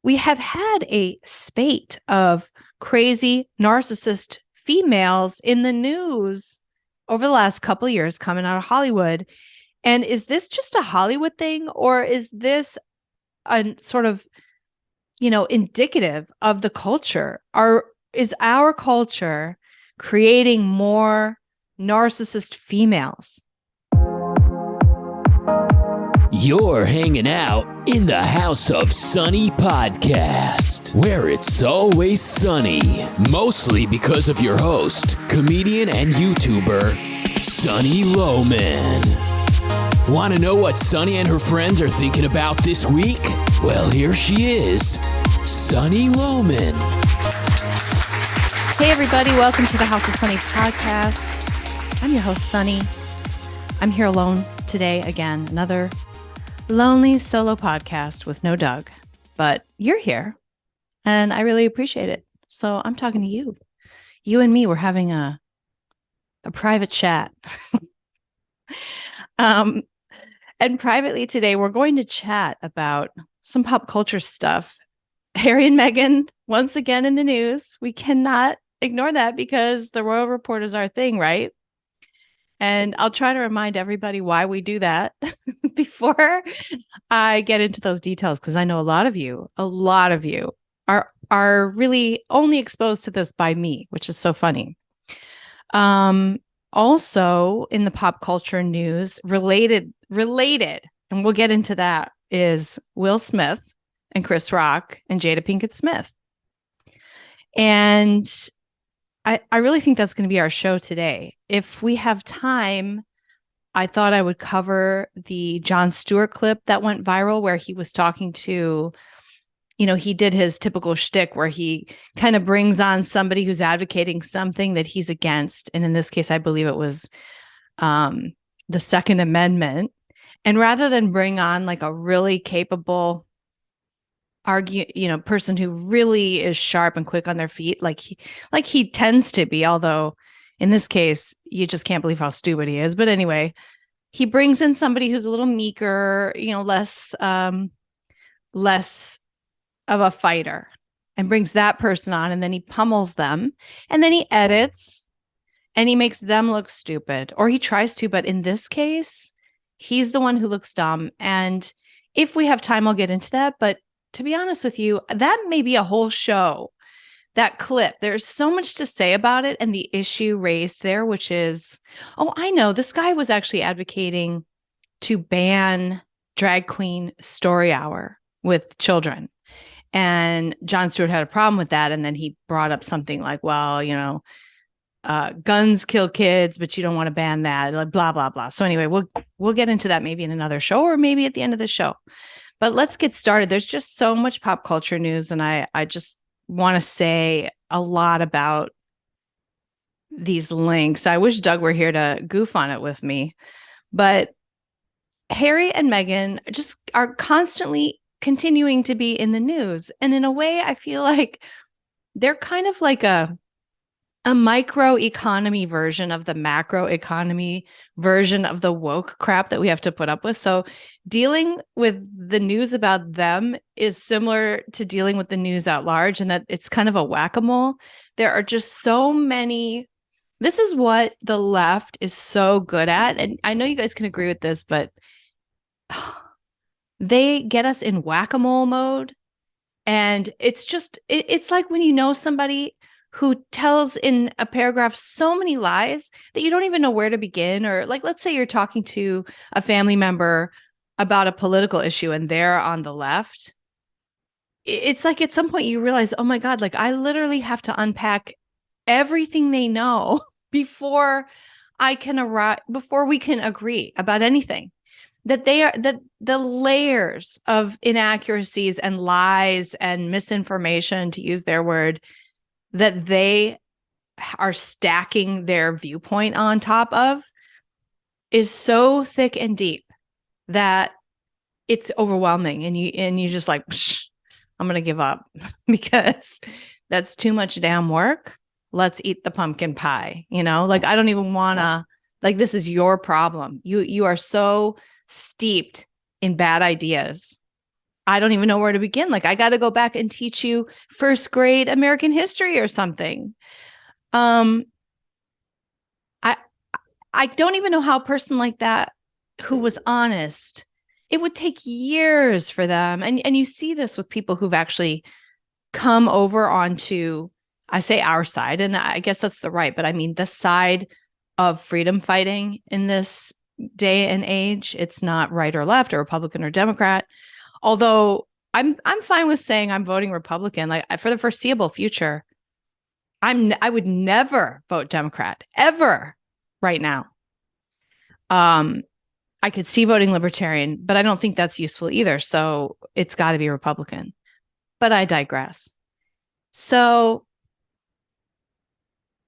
we have had a spate of crazy narcissist females in the news over the last couple of years coming out of Hollywood. And is this just a Hollywood thing, or is this a sort of, indicative of the culture? Is our culture creating more narcissist females? You're hanging out in the House of Sunny podcast, where it's always sunny, mostly because of your host, comedian and YouTuber, Sunny Lohman. Want to know what Sunny and her friends are thinking about this week? Well, here she is, Sunny Lohman. Hey, everybody. Welcome to the House of Sunny podcast. I'm your host, Sunny. I'm here alone today again. Another lonely solo podcast with no Doug. But you're here, and I really appreciate it. So I'm talking to you. You and me, we're having a private chat. And privately today, we're going to chat about some pop culture stuff. Harry and Meghan, once again in the news. We cannot ignore that because the royal report is our thing, right? And I'll try to remind everybody why we do that before I get into those details, because I know a lot of you are really only exposed to this by me, which is so funny. Also in the pop culture news, related, and we'll get into that, is Will Smith and Chris Rock and Jada Pinkett Smith. And I really think that's going to be our show today. If we have time, I thought I would cover the Jon Stewart clip that went viral where he was talking to, he did his typical shtick where he kind of brings on somebody who's advocating something that he's against. And in this case, I believe it was the Second Amendment. And rather than bring on like a really capable person who really is sharp and quick on their feet, like he tends to be, although in this case, you just can't believe how stupid he is. But anyway, he brings in somebody who's a little meeker, less of a fighter, and brings that person on, and then he pummels them, and then he edits and he makes them look stupid, or he tries to, but in this case, he's the one who looks dumb. And if we have time, I'll get into that. But to be honest with you, that may be a whole show, that clip. There's so much to say about it and the issue raised there, which is, I know this guy was actually advocating to ban drag queen story hour with children. And Jon Stewart had a problem with that. And then he brought up something like, well, guns kill kids, but you don't want to ban that, like blah, blah, blah. So anyway, we'll get into that maybe in another show, or maybe at the end of the show. But let's get started. There's just so much pop culture news, and I just want to say a lot about these links. I wish Doug were here to goof on it with me. But Harry and Meghan just are constantly continuing to be in the news. And in a way, I feel like they're kind of like a micro economy version of the macro economy version of the woke crap that we have to put up with. So dealing with the news about them is similar to dealing with the news at large, and that it's kind of a whack-a-mole. There are just so many. This is what the left is so good at. And I know you guys can agree with this, but they get us in whack-a-mole mode. And it's like when you know somebody who tells in a paragraph so many lies that you don't even know where to begin. Or like, let's say you're talking to a family member about a political issue and they're on the left. It's like at some point you realize, oh my God, like I literally have to unpack everything they know before we can agree about anything. That the layers of inaccuracies and lies and misinformation, to use their word, that they are stacking their viewpoint on top of is so thick and deep that it's overwhelming. And you just like, I'm going to give up because that's too much damn work. Let's eat the pumpkin pie. Like, I don't even want to, like, this is your problem. You are so steeped in bad ideas I don't even know where to begin. Like, I got to go back and teach you first grade American history or something. I I don't even know how a person like that who was honest, it would take years for them. And you see this with people who've actually come over onto, I say our side, and I guess that's the right, but I mean the side of freedom fighting in this day and age. It's not right or left or Republican or Democrat. Although I'm fine with saying I'm voting Republican, like for the foreseeable future. I would never vote Democrat ever right now. I could see voting Libertarian, but I don't think that's useful either. So it's got to be Republican. But I digress. So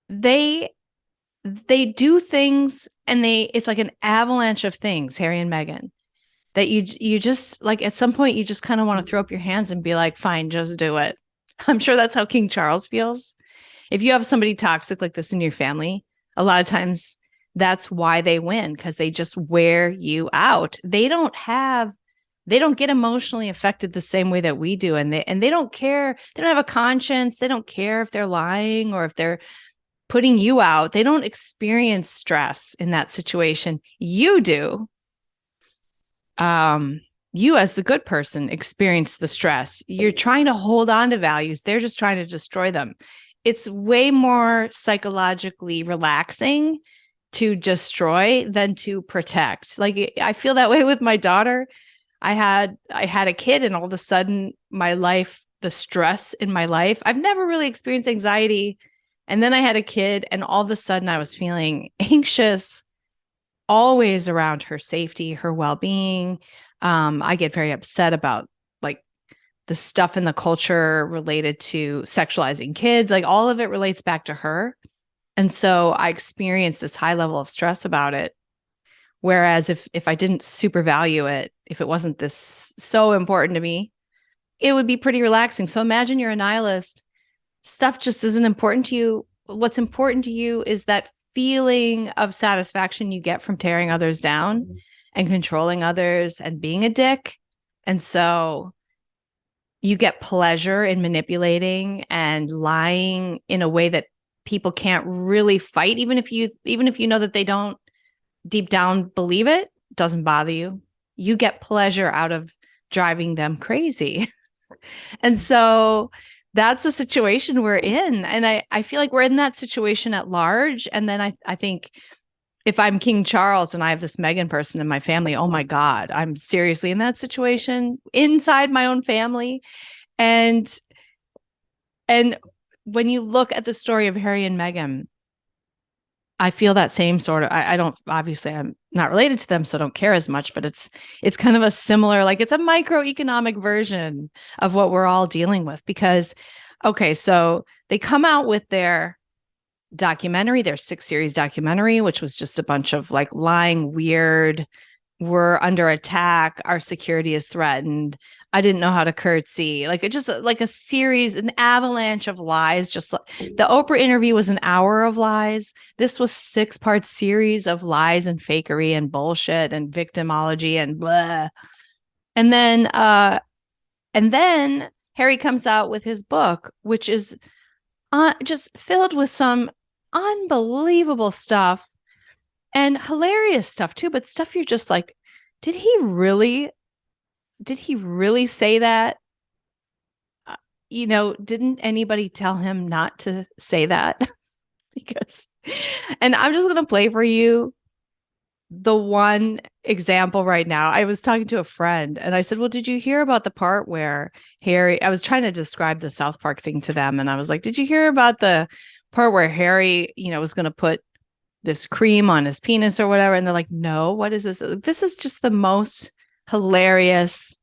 they do things, and it's like an avalanche of things, Harry and Meghan, that you just like at some point you just kind of want to throw up your hands and be like, fine, just do it. I'm sure that's how King Charles feels. If you have somebody toxic like this in your family, a lot of times that's why they win, because they just wear you out. They don't get emotionally affected the same way that we do. And they don't care. They don't have a conscience. They don't care if they're lying or if they're putting you out. They don't experience stress in that situation. You do. You as the good person experience the stress. You're trying to hold on to values. They're just trying to destroy them. It's way more psychologically relaxing to destroy than to protect. Like, I feel that way with my daughter. I had a kid, and all of a sudden my life, the stress in my life, I've never really experienced anxiety. And then I had a kid, and all of a sudden I was feeling anxious, always around her safety, her well-being. I get very upset about like the stuff in the culture related to sexualizing kids. Like, all of it relates back to her. And so I experienced this high level of stress about it. Whereas if I didn't super value it, if it wasn't this so important to me, it would be pretty relaxing. So imagine you're a nihilist. Stuff just isn't important to you. What's important to you is that feeling of satisfaction you get from tearing others down and controlling others and being a dick. And so you get pleasure in manipulating and lying in a way that people can't really fight, even if you know that they don't deep down believe it. Doesn't bother you. You get pleasure out of driving them crazy. And so that's the situation we're in. And I feel like we're in that situation at large. And then I think if I'm King Charles and I have this Meghan person in my family, oh my God, I'm seriously in that situation inside my own family. And when you look at the story of Harry and Meghan, I feel that same sort of, I don't, obviously I'm not related to them, so I don't care as much, but it's kind of a similar, like it's a microeconomic version of what we're all dealing with. Because, okay, so they come out with their documentary, their 6-series documentary, which was just a bunch of like lying, weird, we're under attack, our security is threatened, I didn't know how to curtsy, like it just like a series, an avalanche of lies. Just like the Oprah interview was an hour of lies. This was 6-part series of lies and fakery and bullshit and victimology and blah. And then Harry comes out with his book, which is just filled with some unbelievable stuff and hilarious stuff too, but stuff you're just like, did he really say that? Didn't anybody tell him not to say that? And I'm just going to play for you the one example right now. I was talking to a friend and I said, well, did you hear about the part where I was trying to describe the South Park thing to them. And I was like, did you hear about the part where Harry, was going to put this cream on his penis or whatever? And they're like, no, what is this? This is just the most hilarious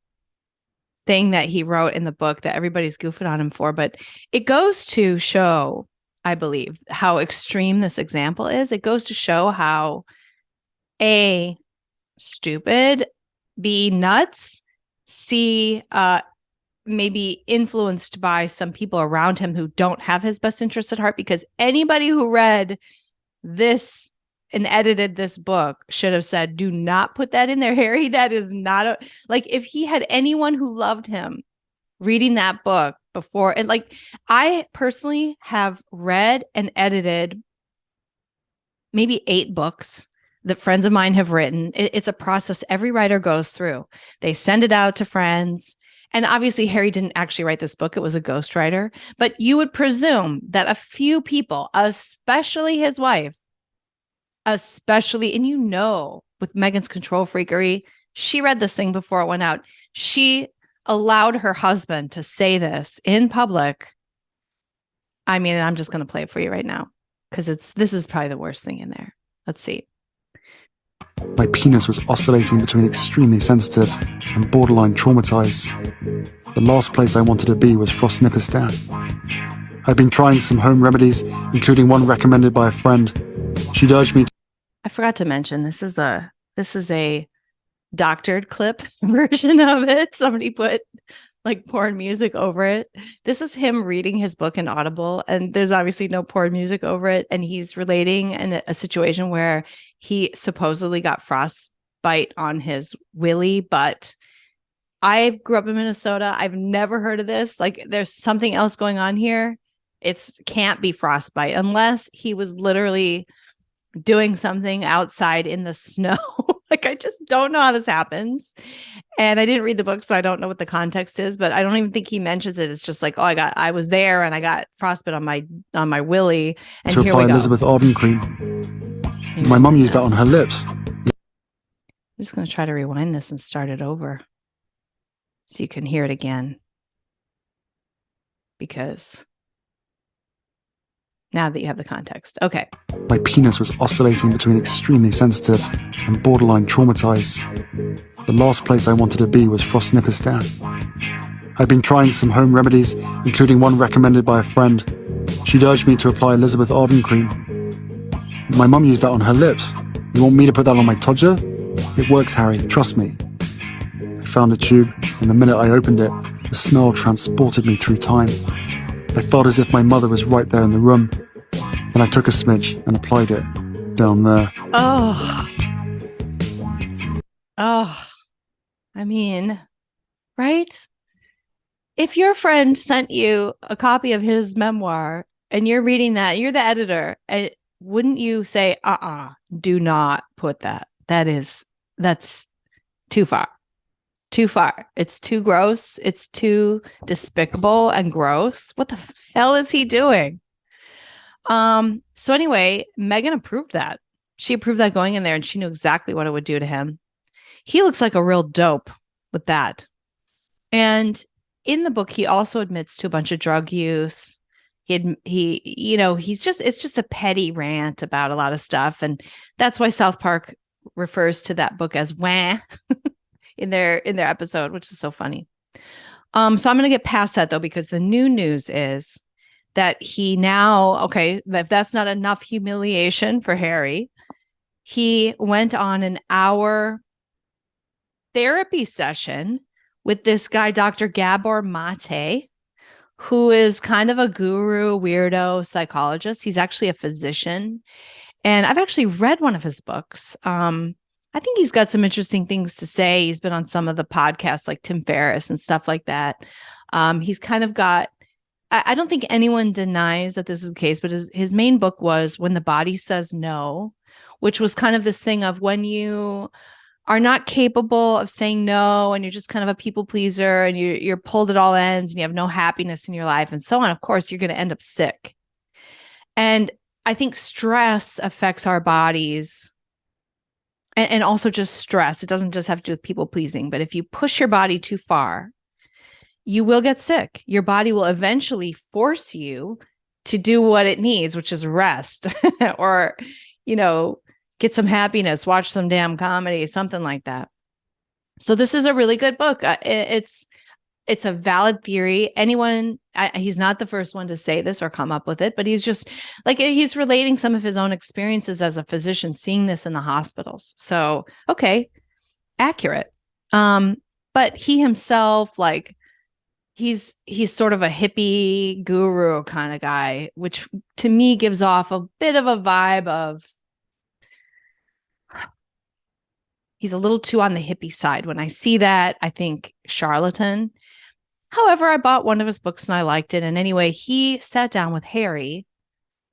thing that he wrote in the book that everybody's goofing on him for. But it goes to show, I believe, how extreme this example is. It goes to show how A, stupid, B, nuts, C, maybe influenced by some people around him who don't have his best interests at heart. Because anybody who read this and edited this book should have said, do not put that in there, Harry. That is not like, if he had anyone who loved him reading that book before, and like, I personally have read and edited maybe 8 books that friends of mine have written. It's a process every writer goes through. They send it out to friends. And obviously, Harry didn't actually write this book. It was a ghostwriter. But you would presume that a few people, especially his wife, especially, and you know, with Meghan's control freakery, she read this thing before it went out. She allowed her husband to say this in public. I mean, I'm just going to play it for you right now because this is probably the worst thing in there. Let's see. My penis was oscillating between extremely sensitive and borderline traumatized. The last place I wanted to be was Frostnipistan. I'd been trying some home remedies, including one recommended by a friend. She'd urged me to... I forgot to mention, this is a doctored clip version of it. Somebody put like porn music over it. This is him reading his book in Audible, and there's obviously no porn music over it. And he's relating a situation where he supposedly got frostbite on his willy. But I grew up in Minnesota. I've never heard of this. Like, there's something else going on here. It can't be frostbite unless he was literally doing something outside in the snow. Like, I just don't know how this happens. And I didn't read the book, so I don't know what the context is, but I don't even think he mentions it. It's just like, oh, I was there and I got frostbite on my willy. And to here apply we go. Elizabeth Arden cream. My mum used that on her lips. I'm just going to try to rewind this and start it over so you can hear it again. Because now that you have the context. Okay. My penis was oscillating between extremely sensitive and borderline traumatized. The last place I wanted to be was Frostnipistan. I'd been trying some home remedies, including one recommended by a friend. She'd urged me to apply Elizabeth Arden cream. My mum used that on her lips. You want me to put that on my todger? It works, Harry, trust me. I found a tube, and the minute I opened it, the smell transported me through time. I felt as if my mother was right there in the room. Then I took a smidge and applied it down there. Oh. I mean, right? If your friend sent you a copy of his memoir and you're reading that, you're the editor, wouldn't you say, do not put that? That's too far. Too far. It's too gross. It's too despicable and gross. What the hell is he doing? So anyway, Meghan approved that. She approved that going in there, and she knew exactly what it would do to him. He looks like a real dope with that. And in the book, he also admits to a bunch of drug use. It's just a petty rant about a lot of stuff. And that's why South Park refers to that book as Wahhhh in their episode, which is so funny. So I'm going to get past that though, because the new news is that he now, okay, if that's not enough humiliation for Harry, he went on an hour therapy session with this guy, Dr. Gabor Mate, who is kind of a guru, weirdo psychologist. He's actually a physician. And I've actually read one of his books. I think he's got some interesting things to say. He's been on some of the podcasts like Tim Ferriss and stuff like that. He's kind of got, I don't think anyone denies that this is the case, but his main book was When the Body Says No, which was kind of this thing of when you are not capable of saying no and you're just kind of a people pleaser and you're pulled at all ends and you have no happiness in your life and so on, of course, you're going to end up sick. And I think stress affects our bodies and also just stress. It doesn't just have to do with people pleasing, but if you push your body too far, you will get sick. Your body will eventually force you to do what it needs, which is rest or, get some happiness, watch some damn comedy, something like that. So this is a really good book. It's a valid theory. He's not the first one to say this or come up with it, but he's just like, he's relating some of his own experiences as a physician, seeing this in the hospitals. So, okay, accurate. But he himself, like, he's sort of a hippie guru kind of guy, which to me gives off a bit of a vibe of, He's a little too on the hippie side. When I see that, I think charlatan. However, I bought one of his books and I liked it. And anyway, he sat down with Harry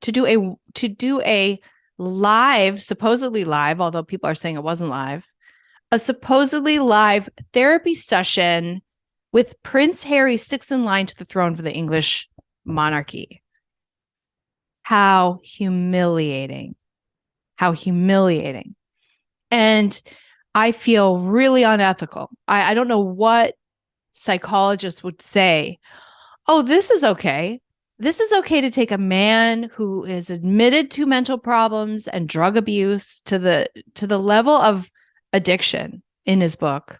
to do a live, supposedly live, although people are saying it wasn't live, a supposedly live therapy session with Prince Harry, sixth in line to the throne for the English monarchy. How humiliating. How humiliating. And I feel really unethical. I don't know what psychologists would say. Oh, this is okay. This is okay to take a man who is admitted to mental problems and drug abuse to the level of addiction in his book.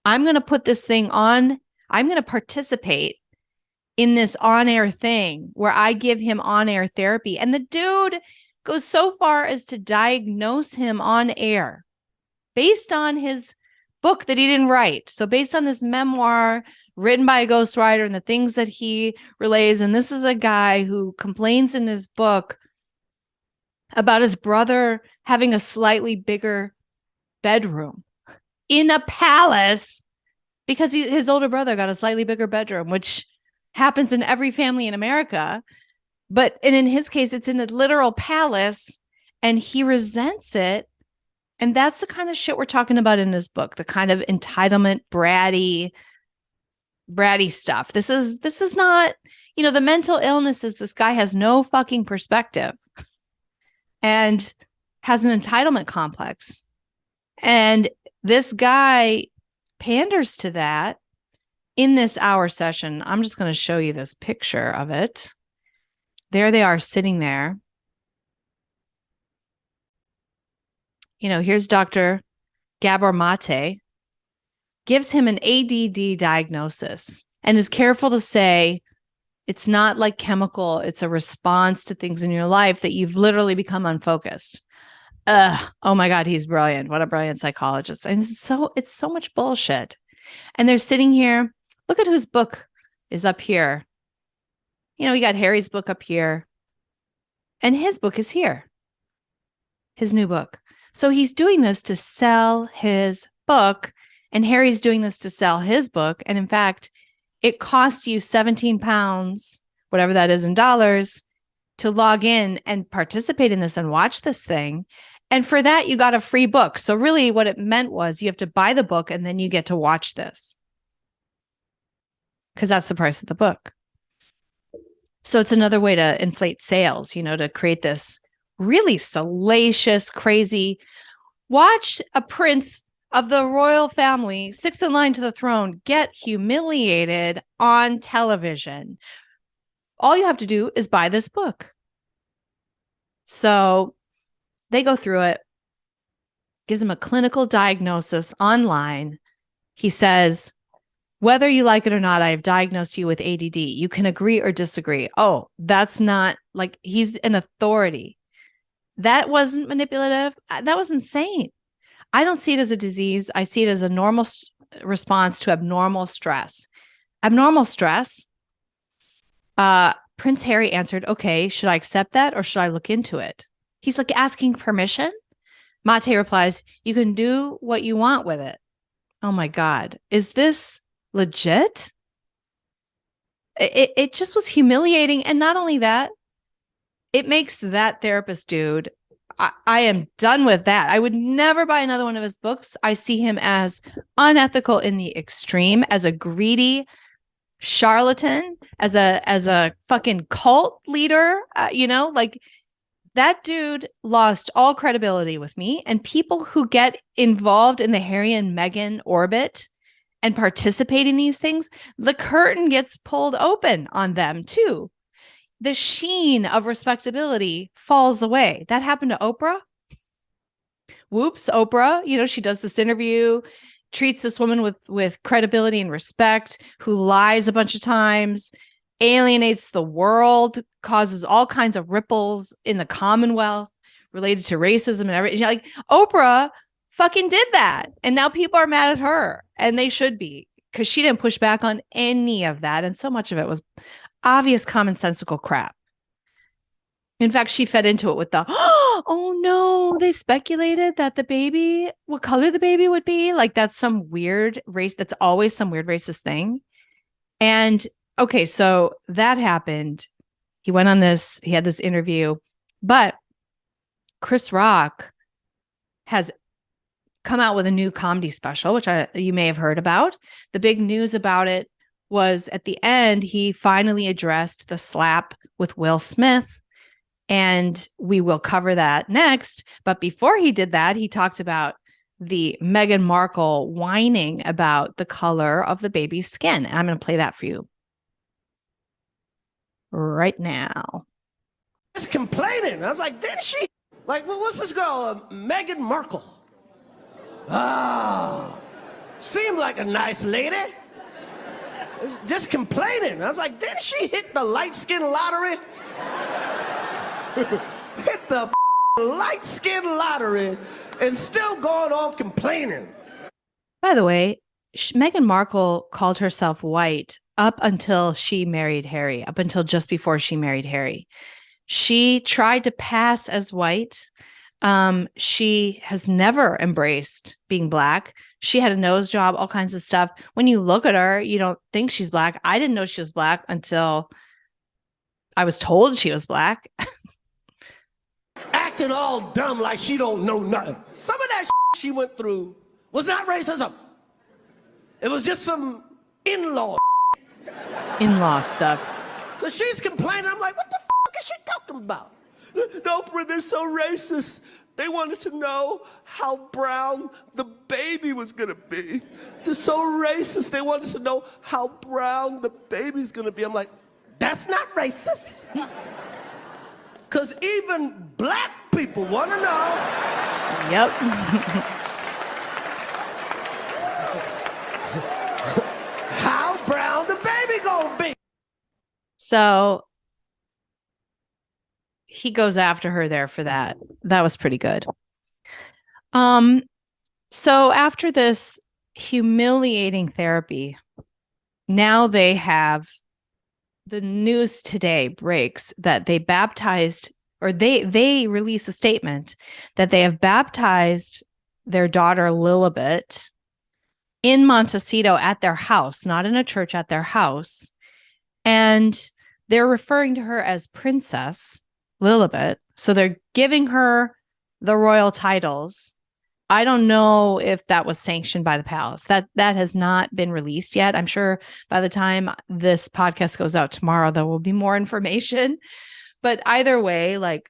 I'm going to put this thing on. I'm going to participate in this on-air thing where I give him on-air therapy. And the dude goes so far as to diagnose him on air based on his book that he didn't write. So based on this memoir written by a ghostwriter and the things that he relays. And this is a guy who complains in his book about his brother having a slightly bigger bedroom in a palace because his older brother got a slightly bigger bedroom, which happens in every family in America. And in his case, it's in a literal palace and he resents it. And that's the kind of shit we're talking about in his book, the kind of entitlement, bratty stuff. This is not, the mental illness is this guy has no fucking perspective and has an entitlement complex. And this guy panders to that in this hour session. I'm just going to show you this picture of it. There they are sitting there. Here's Dr. Gabor Mate, gives him an ADD diagnosis and is careful to say it's not like chemical. It's a response to things in your life that you've literally become unfocused. Oh my God, he's brilliant. What a brilliant psychologist. And it's so much bullshit. And they're sitting here. Look at whose book is up here. We got Harry's book up here. And his book is here. His new book. So he's doing this to sell his book, and Harry's doing this to sell his book. And in fact, it costs you 17 pounds, whatever that is in dollars, to log in and participate in this and watch this thing. And for that, you got a free book. So really what it meant was you have to buy the book and then you get to watch this, because that's the price of the book. So it's another way to inflate sales, to create this really salacious, crazy. Watch a prince of the royal family, sixth in line to the throne, get humiliated on television. All you have to do is buy this book. So they go through it, gives him a clinical diagnosis online. He says, whether you like it or not, I have diagnosed you with ADD. You can agree or disagree. Oh, that's not like he's an authority. That wasn't manipulative. That was insane. I don't see it as a disease. I see it as a normal response to abnormal stress. Abnormal stress. Prince Harry answered, okay, should I accept that or should I look into it? He's like asking permission. Mate replies, you can do what you want with it. Oh my God. Is this legit? It just was humiliating. And not only that, it makes that therapist dude, I am done with that. I would never buy another one of his books. I see him as unethical in the extreme, as a greedy charlatan, as a fucking cult leader. Like that dude lost all credibility with me. And people who get involved in the Harry and Meghan orbit and participate in these things, the curtain gets pulled open on them too. The sheen of respectability falls away. That happened to Oprah. Whoops, Oprah, she does this interview, treats this woman with credibility and respect, who lies a bunch of times, alienates the world, causes all kinds of ripples in the Commonwealth related to racism and everything. Like Oprah fucking did that. And now people are mad at her, and they should be, because she didn't push back on any of that. And so much of it was obvious commonsensical crap. In fact, she fed into it with the, Oh no, they speculated that the baby, what color the baby would be. Like that's some weird race. That's always some weird racist thing. And okay, so that happened. He went on this, he had this interview, but Chris Rock has come out with a new comedy special, which you may have heard about. The big news about it was at the end, he finally addressed the slap with Will Smith. And we will cover that next. But before he did that, he talked about the Meghan Markle whining about the color of the baby's skin. I'm going to play that for you right now. Just complaining. I was like, didn't she? Like, what's this girl, Meghan Markle? Oh, seemed like a nice lady. Just complaining. I was like, didn't she hit the light skin lottery? Hit the light skin lottery and still going on complaining. By the way, Meghan Markle called herself white up until she married Harry, up until just before she married Harry. She tried to pass as white. She has never embraced being black. She had a nose job, all kinds of stuff. When you look at her, you don't think she's black. I didn't know she was black until I was told she was black. Acting all dumb like she don't know nothing. Some of that she went through was not racism. It was just some in-law stuff. Because she's complaining. I'm like, what the is she talking about? No, they're so racist. They wanted to know how brown the baby was going to be. They're so racist. They wanted to know how brown the baby's going to be. I'm like, that's not racist. Because even black people want to know. Yep. How brown the baby gonna be. So he goes after her there for that. That was pretty good. So after this humiliating therapy, now they have the news today breaks that they baptized, or they release a statement that they have baptized their daughter Lilibet in Montecito at their house, not in a church, at their house. And they're referring to her as Princess Lilibet. So they're giving her the royal titles. I don't know if that was sanctioned by the palace. That has not been released yet. I'm sure by the time this podcast goes out tomorrow, there will be more information. But either way, like,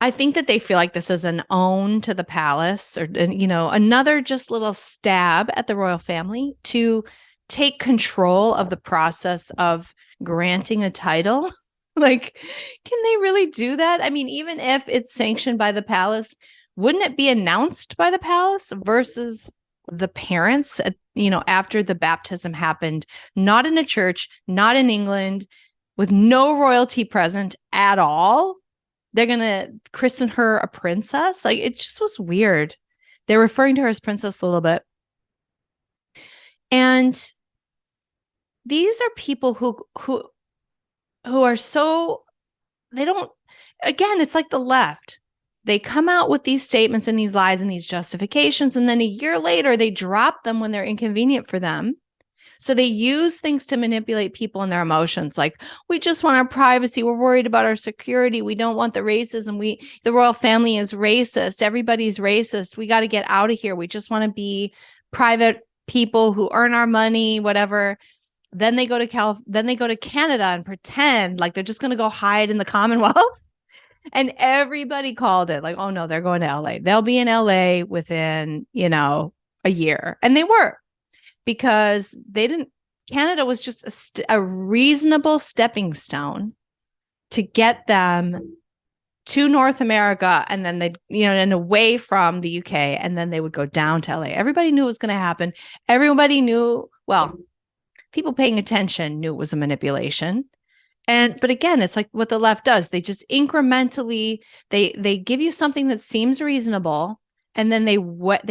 I think that they feel like this is an own to the palace, or, you know, another just little stab at the royal family to take control of the process of granting a title. Like, can they really do that? I mean, even if it's sanctioned by the palace, wouldn't it be announced by the palace versus the parents, you know, after the baptism happened, not in a church, not in England, with no royalty present at all? They're going to christen her a princess. Like, it just was weird. They're referring to her as Princess Lilibet. And these are people who are so, they don't, again, it's like the left. They come out with these statements and these lies and these justifications, and then a year later, they drop them when they're inconvenient for them. So they use things to manipulate people and their emotions. Like, we just want our privacy. We're worried about our security. We don't want the racism. The royal family is racist. Everybody's racist. We got to get out of here. We just want to be private people who earn our money, whatever. Then they go to Canada and pretend like they're just going to go hide in the Commonwealth. And everybody called it like, oh no, they're going to LA. They'll be in LA within, you know, a year. And they were, because Canada was just a reasonable stepping stone to get them to North America, and then they'd, you know, and away from the UK, and then they would go down to LA. Everybody knew it was going to happen. Everybody knew, well, people paying attention knew it was a manipulation. But again, it's like what the left does. They just incrementally, they give you something that seems reasonable, and then they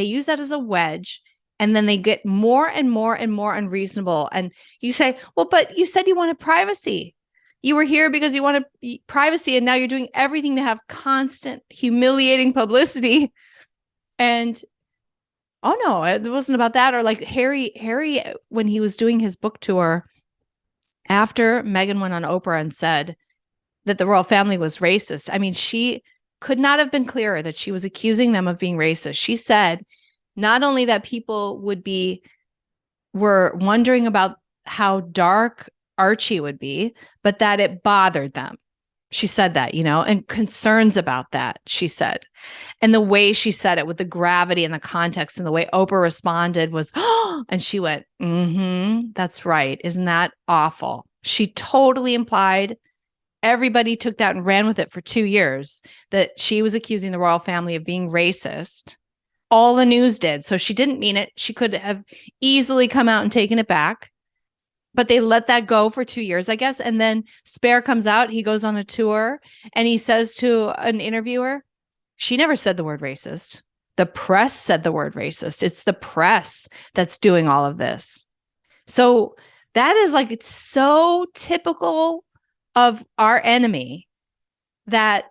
use that as a wedge, and then they get more and more and more unreasonable. And you say, well, but you said you wanted privacy. You were here because you wanted privacy, and now you're doing everything to have constant humiliating publicity. And oh no, it wasn't about that. Or like Harry, when he was doing his book tour, after Meghan went on Oprah and said that the royal family was racist. I mean, she could not have been clearer that she was accusing them of being racist. She said not only that people were wondering about how dark Archie would be, but that it bothered them. She said that, and concerns about that, she said. And the way she said it with the gravity and the context and the way Oprah responded was, oh, and she went, that's right. Isn't that awful? She totally implied, everybody took that and ran with it for 2 years, that she was accusing the royal family of being racist. All the news did. So she didn't mean it. She could have easily come out and taken it back. But they let that go for 2 years, I guess. And then Spare comes out. He goes on a tour and he says to an interviewer, she never said the word racist. The press said the word racist. It's the press that's doing all of this. So that is like, it's so typical of our enemy, that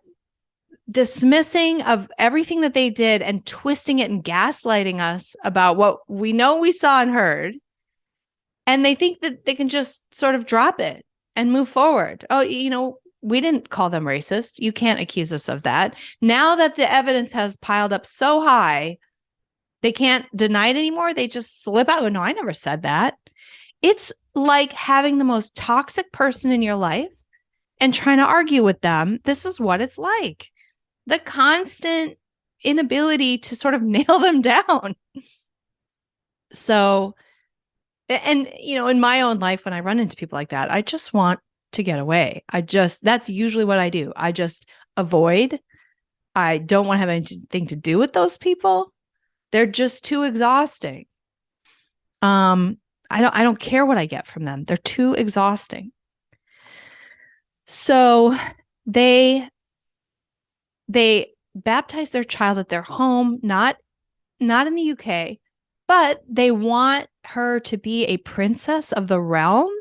dismissing of everything that they did and twisting it and gaslighting us about what we know we saw and heard. And they think that they can just sort of drop it and move forward. Oh, we didn't call them racist. You can't accuse us of that. Now that the evidence has piled up so high, they can't deny it anymore. They just slip out. No, I never said that. It's like having the most toxic person in your life and trying to argue with them. This is what it's like. The constant inability to sort of nail them down. So, and, in my own life, when I run into people like that, I just want to get away. That's usually what I do. I just avoid. I don't want to have anything to do with those people. They're just too exhausting. I don't care what I get from them. They're too exhausting. So they baptize their child at their home, not in the UK, but they want her to be a princess of the realm.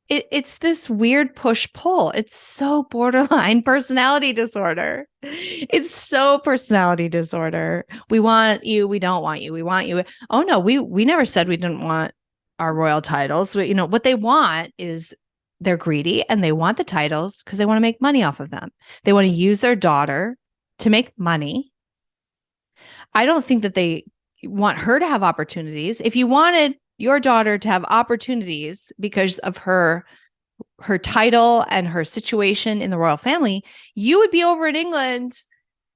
It's this weird push-pull. It's so borderline personality disorder. It's so personality disorder. We want you. We don't want you. We want you. Oh, no, we never said we didn't want our royal titles. What they want is, they're greedy and they want the titles because they want to make money off of them. They want to use their daughter to make money. I don't think that they want her to have opportunities. If you wanted your daughter to have opportunities because of her title and her situation in the royal family, you would be over in England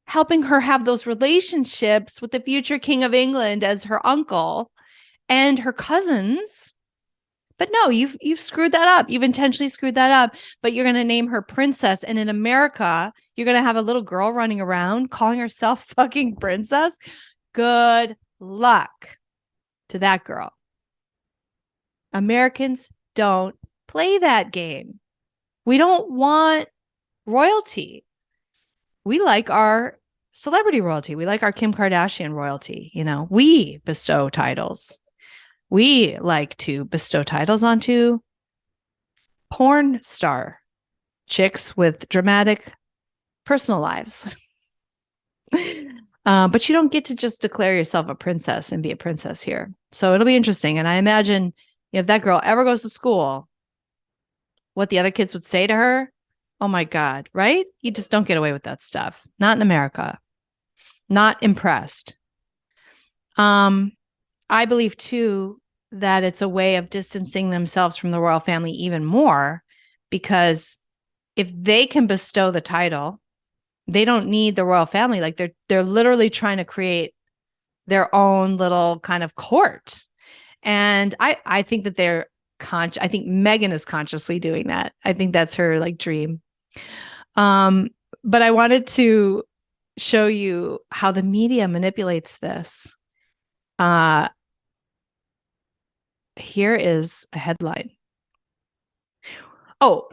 helping her have those relationships with the future King of England as her uncle and her cousins. But no, you've screwed that up. You've intentionally screwed that up. But you're going to name her princess. And in America, you're going to have a little girl running around calling herself fucking princess. Good luck to that girl. Americans don't play that game. We don't want royalty. We like our celebrity royalty. We like our Kim Kardashian royalty. We bestow titles. We like to bestow titles onto porn star chicks with dramatic personal lives. But you don't get to just declare yourself a princess and be a princess here. So it'll be interesting. And I imagine if that girl ever goes to school, what the other kids would say to her. Oh my God, right? You just don't get away with that stuff. Not in America. Not impressed. I believe too that it's a way of distancing themselves from the royal family even more, because if they can bestow the title, they don't need the royal family. Like they're literally trying to create their own little kind of court. And I think that I think Meghan is consciously doing that. I think that's her like dream. But I wanted to show you how the media manipulates this. Here is a headline. Oh,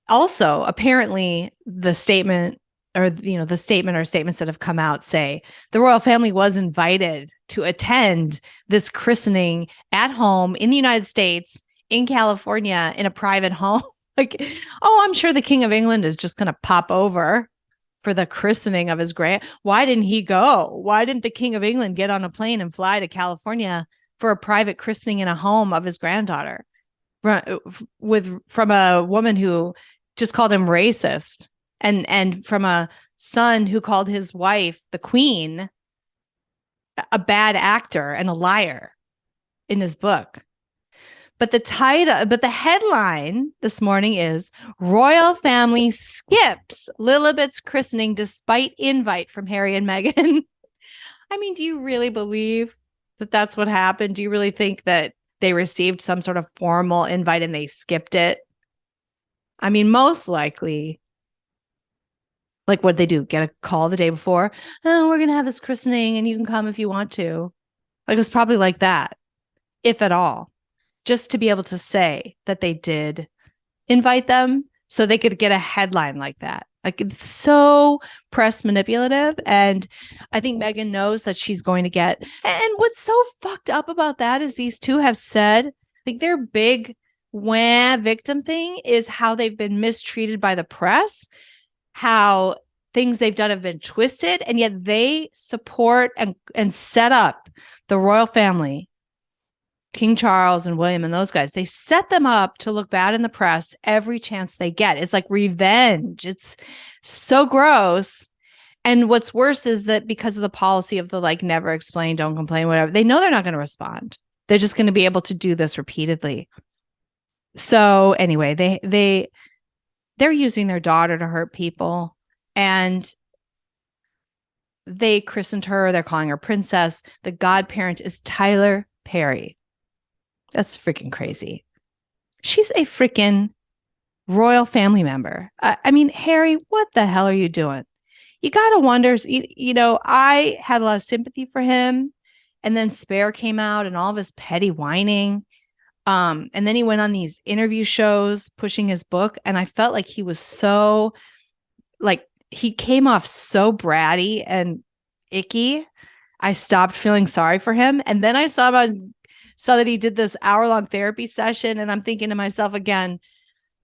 also, apparently the statement or statements that have come out say the royal family was invited to attend this christening at home in the United States, in California, in a private home. Like, oh, I'm sure the King of England is just going to pop over for the christening of his Why didn't he go? Why didn't the King of England get on a plane and fly to California for a private christening in a home of his granddaughter from a woman who just called him racist, and from a son who called his wife, the Queen, a bad actor and a liar in his book? But the headline this morning is Royal Family Skips Lilibet's Christening Despite Invite from Harry and Meghan. I mean, do you really believe that that's what happened? Do you really think that they received some sort of formal invite and they skipped it? I mean, most likely, like, what'd they do? Get a call the day before? Oh, we're going to have this christening and you can come if you want to. Like, it was probably like that, if at all. Just to be able to say that they did invite them so they could get a headline like that. Like, it's so press manipulative. And I think Meghan knows that she's going to get. And what's so fucked up about that is these two have said, like, their big victim thing is how they've been mistreated by the press, how things they've done have been twisted, and yet they support and set up the royal family, King Charles and William and those guys. They set them up to look bad in the press every chance they get. It's like revenge. It's so gross. And what's worse is that because of the policy of the like never explain, don't complain, whatever, they know they're not going to respond. They're just going to be able to do this repeatedly. So anyway, they're using their daughter to hurt people, and they christened her. They're calling her princess. The godparent is Tyler Perry. That's freaking crazy. She's a freaking royal family member. I mean, Harry, what the hell are you doing? You got to wonder, I had a lot of sympathy for him. And then Spare came out and all of his petty whining. And then he went on these interview shows pushing his book. And I felt like he was so, like, he came off so bratty and icky. I stopped feeling sorry for him. And then I saw that he did this hour-long therapy session. And I'm thinking to myself again,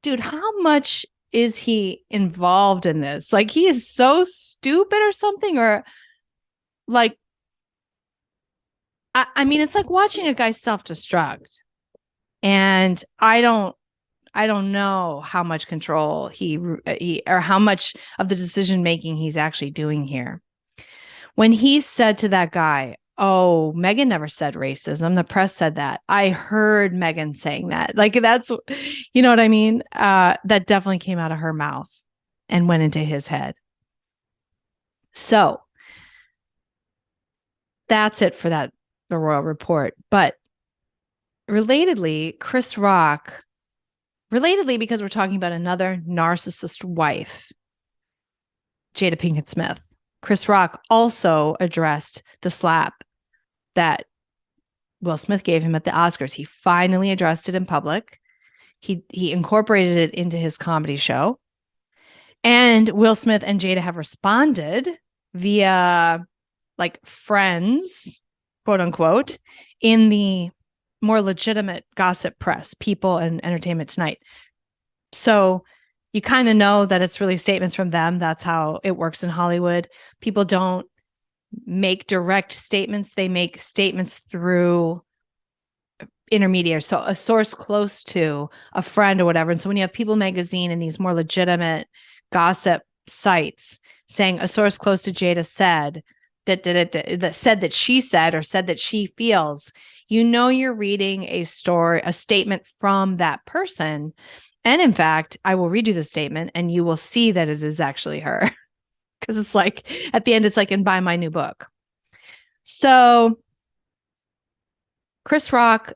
dude, how much is he involved in this? Like, he is so stupid or something, or like, I mean, it's like watching a guy self-destruct. And I don't know how much control he or how much of the decision-making he's actually doing here. When he said to that guy, oh, Meghan never said racism, the press said that. I heard Meghan saying that. Like, that's, you know what I mean? That definitely came out of her mouth and went into his head. So that's it for the royal report. But relatedly, because we're talking about another narcissist wife, Jada Pinkett Smith, Chris Rock also addressed the slap that Will Smith gave him at the Oscars. He finally addressed it in public. He incorporated it into his comedy show. And Will Smith and Jada have responded via like friends, quote unquote, in the more legitimate gossip press, People and Entertainment Tonight. So you kind of know that it's really statements from them. That's how it works in Hollywood. People don't make direct statements. They make statements through intermediaries. So a source close to a friend or whatever. And so when you have People Magazine and these more legitimate gossip sites saying a source close to Jada said that said that she said or said that she feels, you know, you're reading a statement from that person. And in fact, I will read you the statement and you will see that it is actually her. Because it's like, at the end, it's like, and buy my new book. So Chris Rock,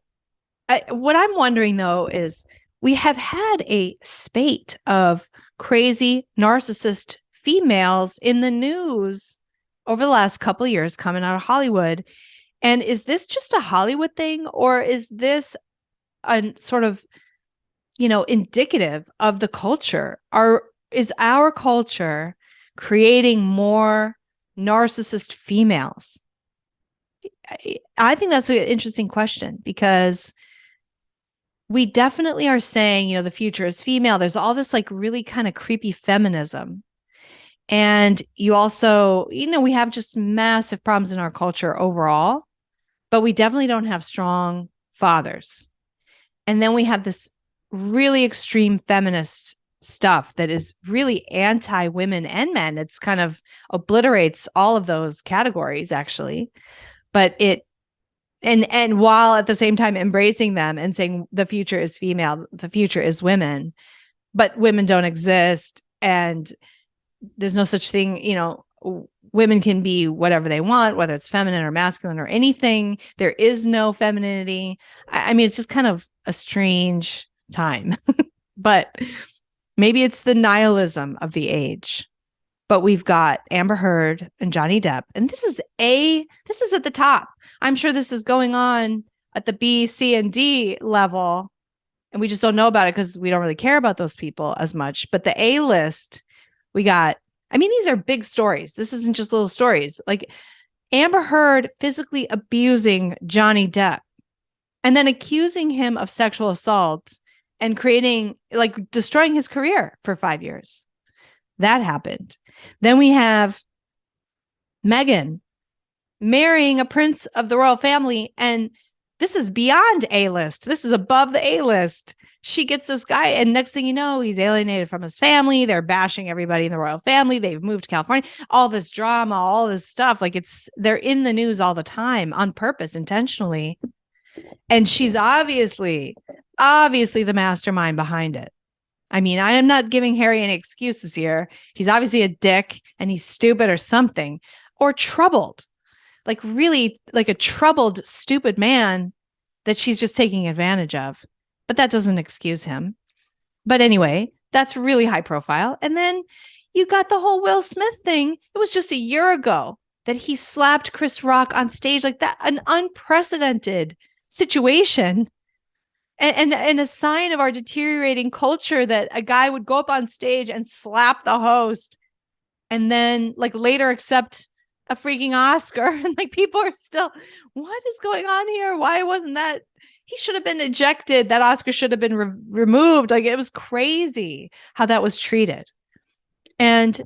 what I'm wondering though, is we have had a spate of crazy narcissist females in the news over the last couple of years coming out of Hollywood. And is this just a Hollywood thing, or is this a sort of, indicative of the culture? Is our culture creating more narcissist females? I think that's an interesting question, because we definitely are saying, the future is female. There's all this like really kind of creepy feminism. And you also, we have just massive problems in our culture overall, but we definitely don't have strong fathers. And then we have this really extreme feminist stuff that is really anti-women and men. It's kind of obliterates all of those categories, actually. But and while at the same time embracing them and saying the future is female, the future is women, but women don't exist. And there's no such thing, women can be whatever they want, whether it's feminine or masculine or anything. There is no femininity. I mean, it's just kind of a strange time, but maybe it's the nihilism of the age. But we've got Amber Heard and Johnny Depp, and this is at the top. I'm sure this is going on at the B, C, and D level, and we just don't know about it because we don't really care about those people as much. But the A list, we got, these are big stories. This isn't just little stories. Like Amber Heard physically abusing Johnny Depp and then accusing him of sexual assault and destroying his career for 5 years. That happened. Then we have Meghan marrying a prince of the royal family. And this is beyond A-list. This is above the A-list. She gets this guy, and next thing you know, he's alienated from his family. They're bashing everybody in the royal family. They've moved to California. All this drama, all this stuff. They're in the news all the time on purpose, intentionally. And she's obviously the mastermind behind it. I am not giving Harry any excuses here. He's obviously a dick and he's stupid or something, or troubled, really a troubled, stupid man that she's just taking advantage of. But that doesn't excuse him. But anyway, that's really high profile. And then you got the whole Will Smith thing. It was just a year ago that he slapped Chris Rock on stage like that, an unprecedented situation. And a sign of our deteriorating culture that a guy would go up on stage and slap the host and then later accept a freaking Oscar. And people are still, what is going on here? Why wasn't that? He should have been ejected. That Oscar should have been removed. It was crazy how that was treated. And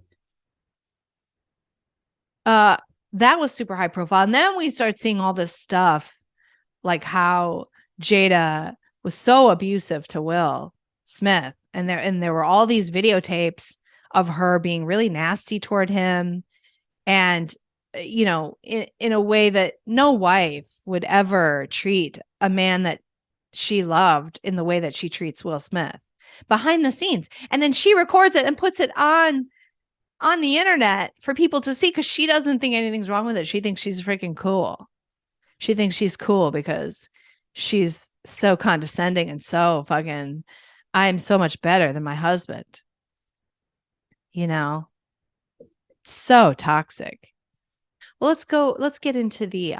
that was super high profile. And then we start seeing all this stuff, like how Jada was so abusive to Will Smith. And there were all these videotapes of her being really nasty toward him. And, in a way that no wife would ever treat a man that she loved in the way that she treats Will Smith behind the scenes. And then she records it and puts it on the internet for people to see because she doesn't think anything's wrong with it. She thinks she's freaking cool. She thinks she's cool because she's so condescending and so fucking, I'm so much better than my husband. So toxic. Well, let's get into the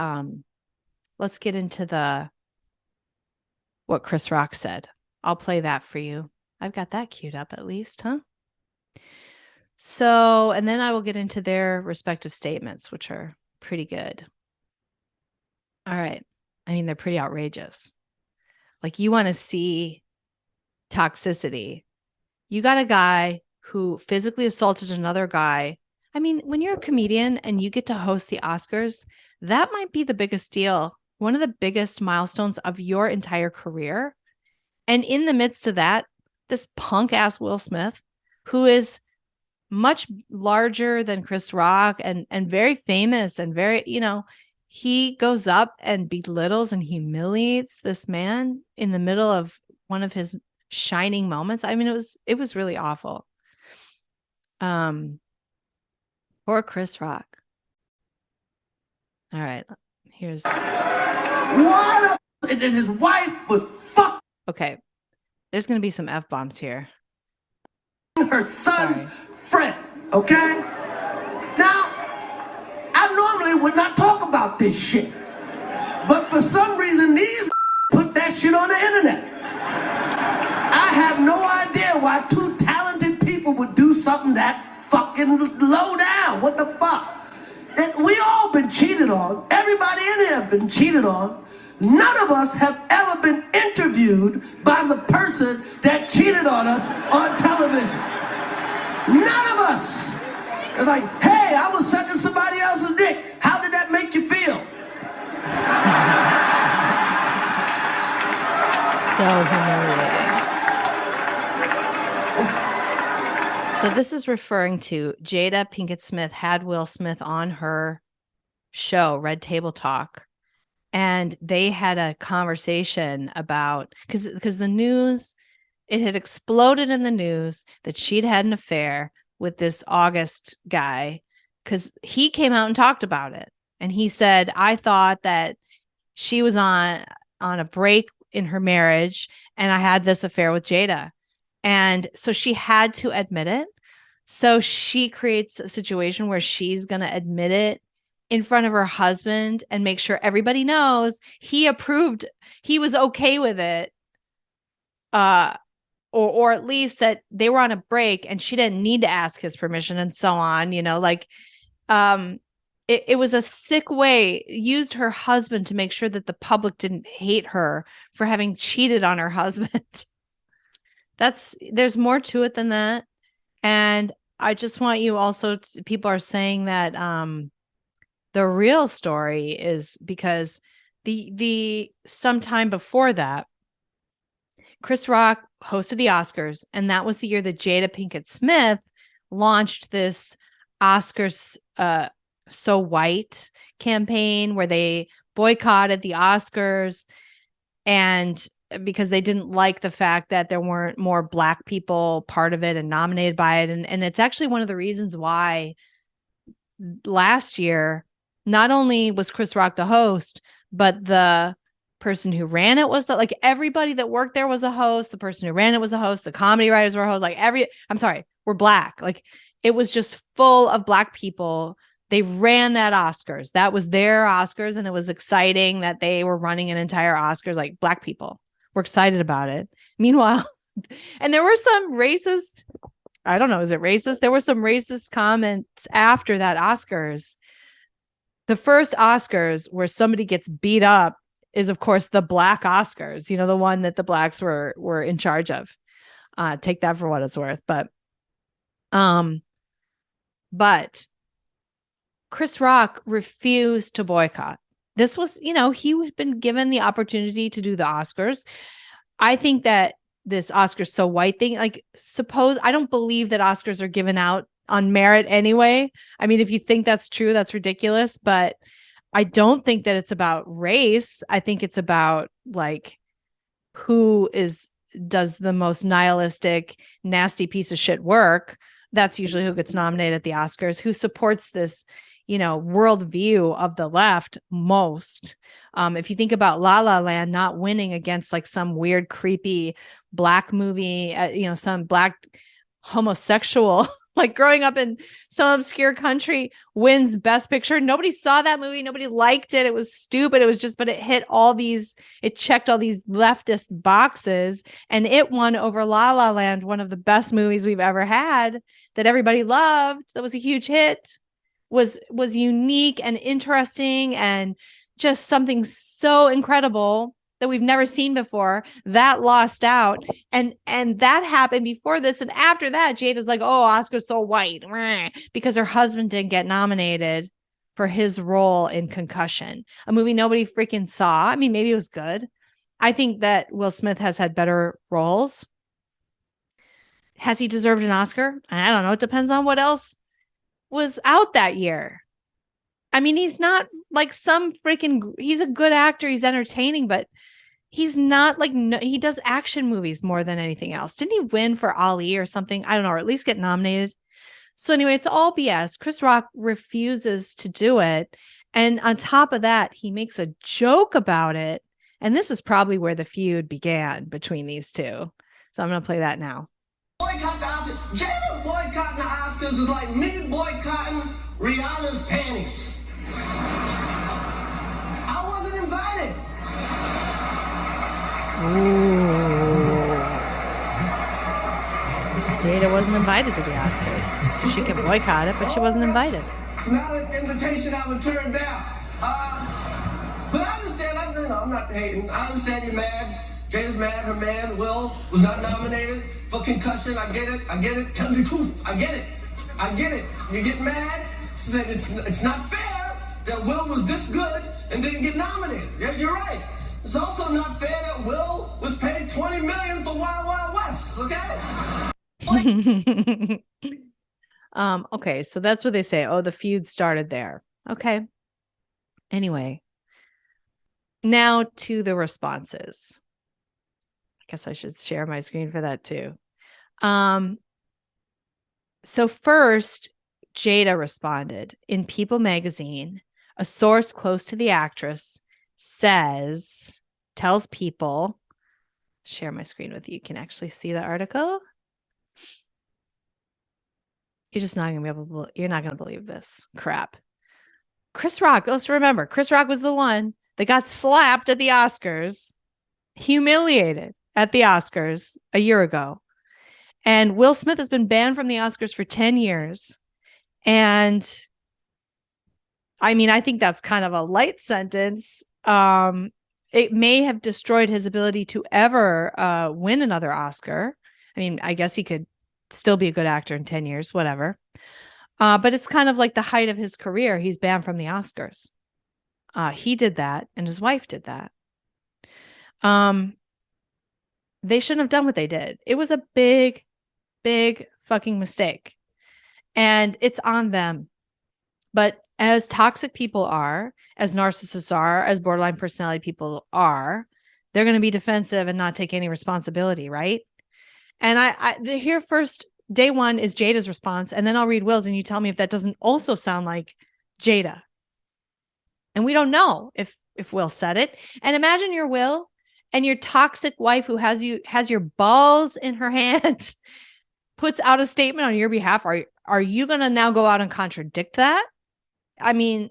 what Chris Rock said. I'll play that for you. I've got that queued up at least, huh? So, and then I will get into their respective statements, which are pretty good. All right. They're pretty outrageous. You want to see toxicity. You got a guy who physically assaulted another guy. When you're a comedian and you get to host the Oscars, that might be the biggest deal, one of the biggest milestones of your entire career. And in the midst of that, this punk ass Will Smith, who is much larger than Chris Rock and very famous and very, he goes up and belittles and humiliates this man in the middle of one of his shining moments. It was really awful. Poor Chris Rock. All right, here's what and then his wife was fuck. Okay, there's gonna be some F-bombs here. Her son's friend, okay? Now, I normally would not talk about this shit, but for some reason these put that shit on the internet. I have no idea why two talented people would do something that fucking low down. What the fuck? And we all been cheated on. Everybody in here been cheated on. none of us have ever been interviewed by the person that cheated on us on television. None of us. It's like, hey, I was sucking somebody else's dick. How did that make you feel? So humiliating. So this is referring to Jada Pinkett Smith had Will Smith on her show, Red Table Talk. And they had a conversation about, because the news, it had exploded in the news that she'd had an affair with this August guy, because he came out and talked about it. And he said, I thought that she was on a break in her marriage and I had this affair with Jada. And so she had to admit it. So she creates a situation where she's going to admit it in front of her husband and make sure everybody knows he approved, he was okay with it. Or at least that they were on a break and she didn't need to ask his permission and so on, you know, like, it was a sick way, used her husband to make sure that the public didn't hate her for having cheated on her husband. There's more to it than that. And I just want you also, people are saying that, the real story is because the sometime before that, Chris Rock hosted the Oscars, and that was the year that Jada Pinkett Smith launched this Oscars So White campaign where they boycotted the Oscars, and because they didn't like the fact that there weren't more Black people part of it and nominated by it. And it's actually one of the reasons why last year, not only was Chris Rock the host, but the person who ran it was like everybody that worked there was a host. The person who ran it was a host. The comedy writers were a host. Like we're Black. Like it was just full of Black people. They ran that Oscars. That was their Oscars. And it was exciting that they were running an entire Oscars, like Black people were excited about it. Meanwhile, and there were some racist, I don't know, is it racist? There were some racist comments after that Oscars. The first Oscars where somebody gets beat up is, of course, the Black Oscars, you know, the one that the Blacks were in charge of. Take that for what it's worth. But Chris Rock refused to boycott. This was, you know, he had been given the opportunity to do the Oscars. I think that this Oscars So White thing, like, I don't believe that Oscars are given out on merit anyway. I mean, if you think that's true, that's ridiculous. But I don't think that it's about race. I think it's about like who does the most nihilistic, nasty piece of shit work. That's usually who gets nominated at the Oscars, who supports this, you know, worldview of the left most. If you think about La La Land not winning against like some weird, creepy Black movie, you know, some Black homosexual, like growing up in some obscure country, wins Best Picture. Nobody saw that movie. Nobody liked it. It was stupid. It was just, but it checked all these leftist boxes, and it won over La La Land, one of the best movies we've ever had that everybody loved. That was a huge hit. Was unique and interesting and just something so incredible that we've never seen before. That lost out, and that happened before this, and after that Jada's like, oh, Oscar's So White, because her husband didn't get nominated for his role in Concussion, a movie nobody freaking saw. I mean, maybe it was good. I think that Will Smith has had better roles. Has he deserved an Oscar? I don't know. It depends on what else was out that year. I mean, he's not like he's a good actor. He's entertaining, but he's not like, he does action movies more than anything else. Didn't he win for Ali or something? I don't know, or at least get nominated. So anyway, it's all BS. Chris Rock refuses to do it. And on top of that, he makes a joke about it. And this is probably where the feud began between these two. So I'm going to play that now. Boycott the Oscars. Jada boycotting the Oscars is like me boycotting Rihanna's panties. I wasn't invited. Ooh. Jada wasn't invited to the Oscars, so she can boycott it, but she wasn't invited. Not an invitation I would turn down. But I understand, I'm not hating. I understand you're mad. Jada's mad, her man, Will, was not nominated for concussion. I get it. Tell me the truth. I get it. You get mad, so that it's not fair that Will was this good and didn't get nominated. Yeah, you're right. It's also not fair that Will was paid $20 million for Wild Wild West, okay? Okay, so that's what they say. Oh, the feud started there. Okay. Anyway, now to the responses. I guess I should share my screen for that too. So first, Jada responded in People magazine. A source close to the actress tells People, share my screen with you. You can actually see the article. You're just not going to believe this crap. Chris Rock, let's remember, Chris Rock was the one that got slapped at the Oscars, humiliated at the Oscars a year ago. And Will Smith has been banned from the Oscars for 10 years. And I mean, I think that's kind of a light sentence. It may have destroyed his ability to ever win another Oscar. I mean, I guess he could still be a good actor in 10 years, whatever. But it's kind of like the height of his career. He's banned from the Oscars. He did that, and his wife did that. They shouldn't have done what they did. It was a big, big fucking mistake. And it's on them. But as toxic people are, as narcissists are, as borderline personality people are, they're going to be defensive and not take any responsibility, right? And here first, day one is Jada's response, and then I'll read Will's, and you tell me if that doesn't also sound like Jada. And we don't know if Will said it. And imagine your Will and your toxic wife who has your balls in her hand puts out a statement on your behalf. Are you going to now go out and contradict that? I mean,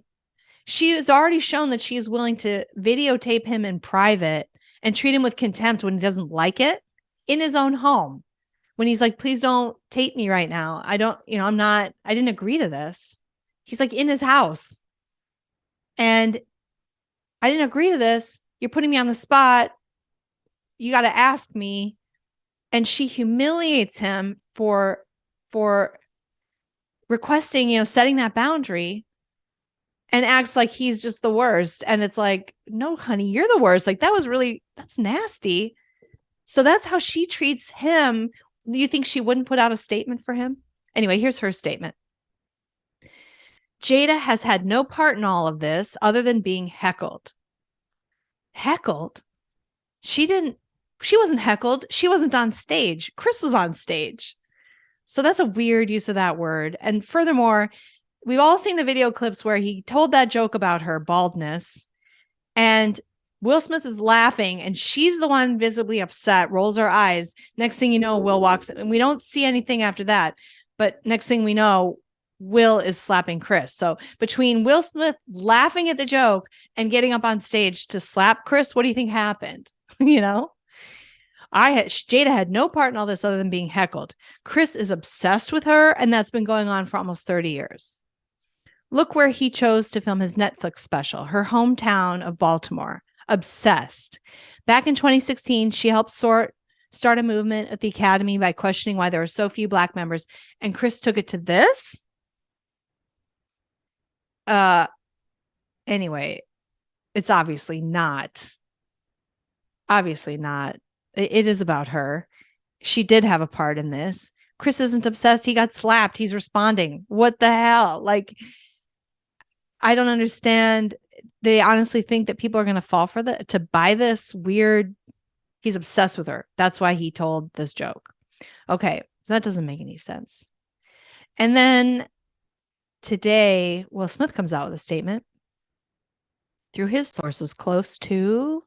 she has already shown that she is willing to videotape him in private and treat him with contempt when he doesn't like it in his own home. When he's like, please don't tape me right now. I didn't agree to this. He's like in his house. And I didn't agree to this. You're putting me on the spot. You got to ask me. And she humiliates him for requesting, setting that boundary, and acts like he's just the worst. And it's like, no, honey, you're the worst. Like that's nasty. So that's how she treats him. Do you think she wouldn't put out a statement for him? Anyway, here's her statement. Jada has had no part in all of this other than being heckled. Heckled? She wasn't heckled. She wasn't on stage. Chris was on stage. So that's a weird use of that word. And furthermore, we've all seen the video clips where he told that joke about her baldness, and Will Smith is laughing, and she's the one visibly upset, rolls her eyes. Next thing you know, Will walks in, and we don't see anything after that. But next thing we know, Will is slapping Chris. So between Will Smith laughing at the joke and getting up on stage to slap Chris, what do you think happened? Jada had no part in all this other than being heckled. Chris is obsessed with her, and that's been going on for almost 30 years. Look where he chose to film his Netflix special, her hometown of Baltimore. Obsessed. Back in 2016, she helped start a movement at the Academy by questioning why there were so few Black members, and Chris took it to this. Anyway, it's obviously not. It is about her. She did have a part in this. Chris isn't obsessed. He got slapped. He's responding. What the hell? Like, I don't understand. They honestly think that people are going to fall for to buy this weird. He's obsessed with her. That's why he told this joke. Okay. So that doesn't make any sense. And then today, Will Smith comes out with a statement through his sources close to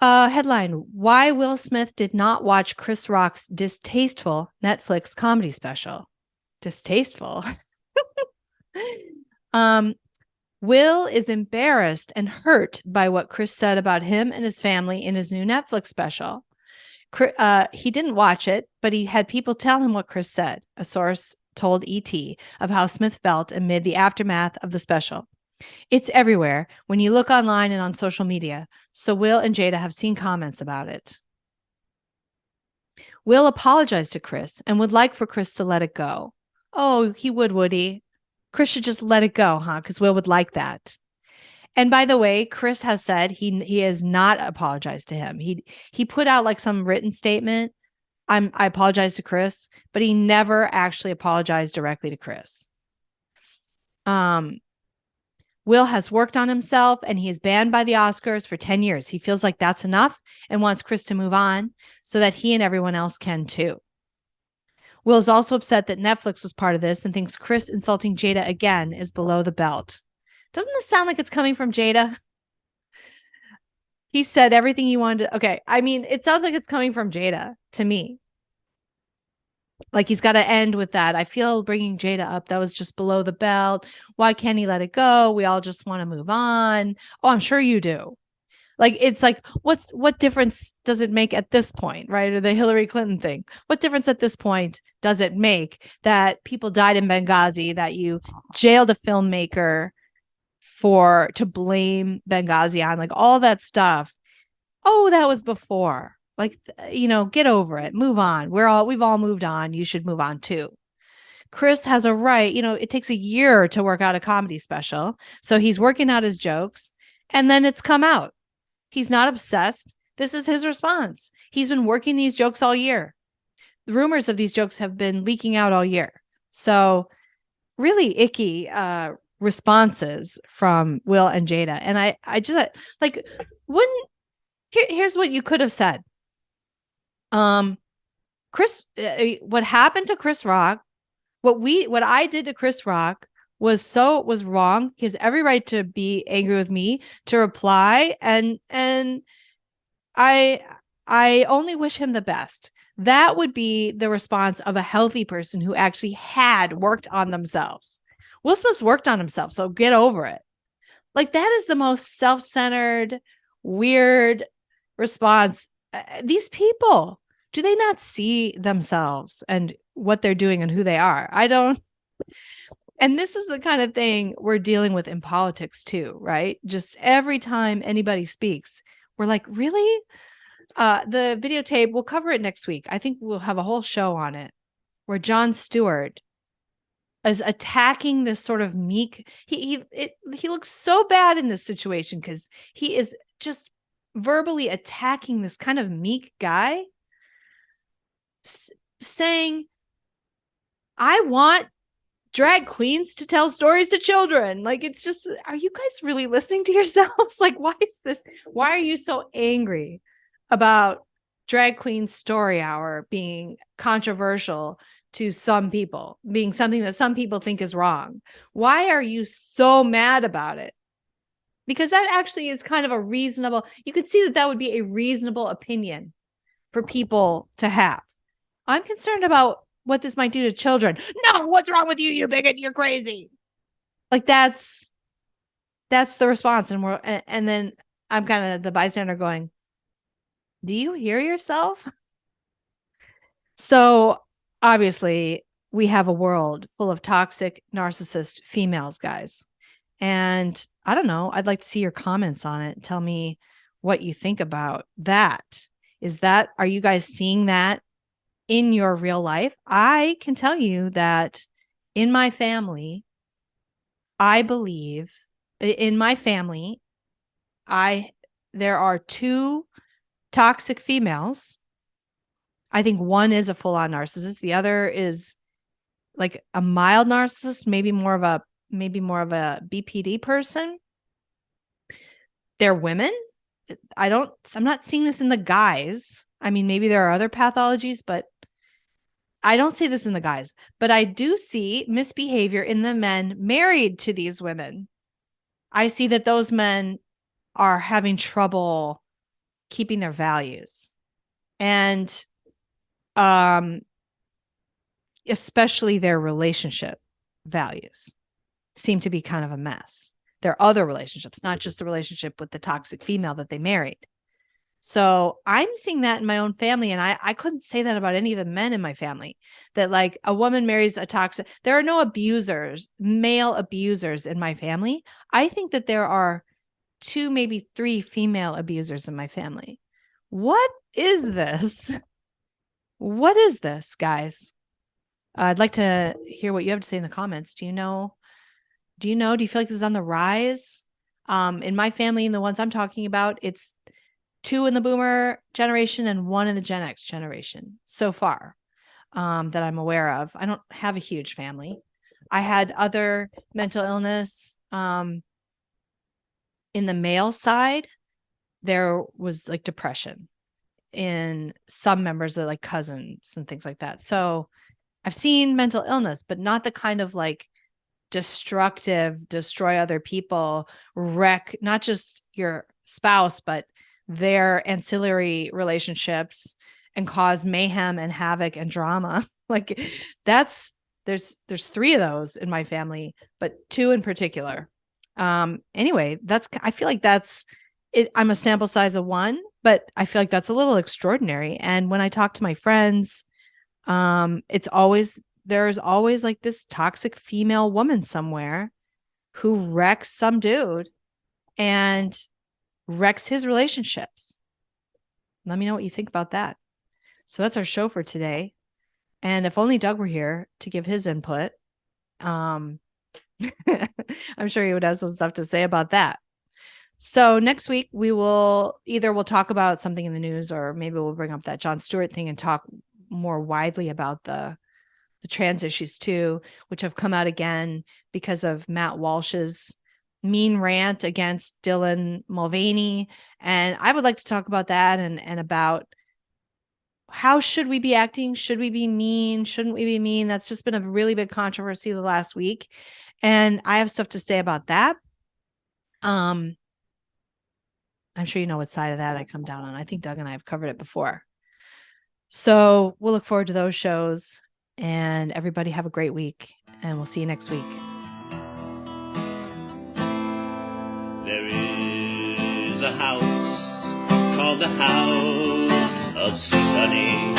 headline, why Will Smith did not watch Chris Rock's distasteful Netflix comedy special. Distasteful. Will is embarrassed and hurt by what Chris said about him and his family in his new Netflix special. He didn't watch it, but he had people tell him what Chris said. A source told ET of how Smith felt amid the aftermath of the special. It's everywhere when you look online and on social media. So Will and Jada have seen comments about it. Will apologized to Chris and would like for Chris to let it go. Oh, he would he? Chris should just let it go, huh? Because Will would like that. And by the way, Chris has said he has not apologized to him. He put out like some written statement. I apologize to Chris, but he never actually apologized directly to Chris. Will has worked on himself and he is banned by the Oscars for 10 years. He feels like that's enough and wants Chris to move on so that he and everyone else can too. Will is also upset that Netflix was part of this and thinks Chris insulting Jada again is below the belt. Doesn't this sound like it's coming from Jada? He said everything he wanted to. Okay. I mean, it sounds like it's coming from Jada to me. Like he's got to end with that. I feel bringing Jada up, that was just below the belt. Why can't he let it go? We all just want to move on. Oh, I'm sure you do. Like, it's like, what difference does it make at this point, right? Or the Hillary Clinton thing. What difference at this point does it make that people died in Benghazi, that you jailed a filmmaker to blame Benghazi on, like all that stuff? Oh, that was before. Like, get over it. Move on. We've all moved on. You should move on too. Chris has a right. It takes a year to work out a comedy special. So he's working out his jokes and then it's come out. He's not obsessed. This is his response. He's been working these jokes all year. The rumors of these jokes have been leaking out all year. So really icky responses from Will and Jada. And I just like, here's what you could have said. Chris, what happened to Chris Rock, what I did to Chris Rock was wrong. He has every right to be angry with me, to reply. And I only wish him the best. That would be the response of a healthy person who actually had worked on themselves. Will Smith's worked on himself, so get over it. Like, that is the most self-centered, weird response. These people, do they not see themselves and what they're doing and who they are? I don't. And this is the kind of thing we're dealing with in politics too, right? Just every time anybody speaks, we're like, really? The videotape, we'll cover it next week. I think we'll have a whole show on it where Jon Stewart is attacking this sort of meek. He looks so bad in this situation because he is just verbally attacking this kind of meek guy, saying, I want drag queens to tell stories to children. Like, it's just, are you guys really listening to yourselves? Like, why are you so angry about drag queen story hour being controversial to some people, being something that some people think is wrong? Why are you so mad about it? Because that actually is kind of you could see that would be a reasonable opinion for people to have. I'm concerned about what this might do to children. No, what's wrong with you, you bigot? You're crazy. Like, that's the response. And then I'm kind of the bystander going, do you hear yourself? So obviously we have a world full of toxic, narcissist females, guys. And I don't know, I'd like to see your comments on it. Tell me what you think about that. Are you guys seeing that in your real life? I can tell you that in my family, I believe in my family, there are two toxic females. I think one is a full-on narcissist. The other is like a mild narcissist, maybe more of a BPD person. They're women. I'm not seeing this in the guys. I mean, maybe there are other pathologies, but I don't see this in the guys. But I do see misbehavior in the men married to these women. I see that those men are having trouble keeping their values. And especially their relationship values seem to be kind of a mess. Their other relationships, not just the relationship with the toxic female that they married. So I'm seeing that in my own family. And I couldn't say that about any of the men in my family, that like a woman marries a toxic. There are no abusers, male abusers in my family. I think that there are 2, maybe 3 female abusers in my family. What is this? What is this, guys? I'd like to hear what you have to say in the comments. Do you know? Do you feel like this is on the rise? In my family, and the ones I'm talking about, it's 2 in the boomer generation and 1 in the Gen X generation so far, that I'm aware of. I don't have a huge family. I had other mental illness. In the male side, there was like depression in some members of like cousins and things like that. So I've seen mental illness, but not the kind of like destructive, destroy other people, wreck not just your spouse, but their ancillary relationships and cause mayhem and havoc and drama. Like there's 3 of those in my family, but 2 in particular. Anyway, I feel like that's it. I'm a sample size of 1, but I feel like that's a little extraordinary. And when I talk to my friends, there's always like this toxic female woman somewhere who wrecks some dude and wrecks his relationships. Let me know what you think about that. So that's our show for today. And if only Doug were here to give his input, I'm sure he would have some stuff to say about that. So next week we'll talk about something in the news, or maybe we'll bring up that Jon Stewart thing and talk more widely about the trans issues too, which have come out again because of Matt Walsh's mean rant against Dylan Mulvaney. And I would like to talk about that and about how should we be acting? Should we be mean? Shouldn't we be mean? That's just been a really big controversy the last week. And I have stuff to say about that. I'm sure you know what side of that I come down on. I think Doug and I have covered it before. So we'll look forward to those shows, and everybody have a great week, and we'll see you next week. There is a house called the House of Sunny.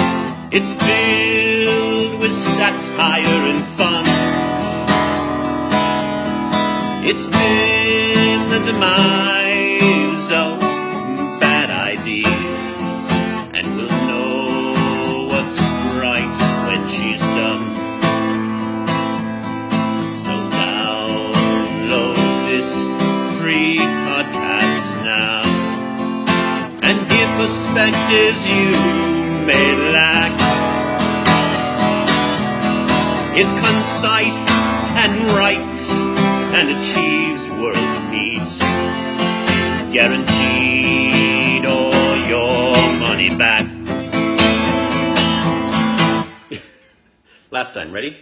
It's filled with satire and fun. It's been the demise of bad ideas, and we'll know what's right when she's done. So download this free podcast now and give perspectives you may lack. It's concise and right and achieves world peace, guaranteed all your money back. Last time, ready?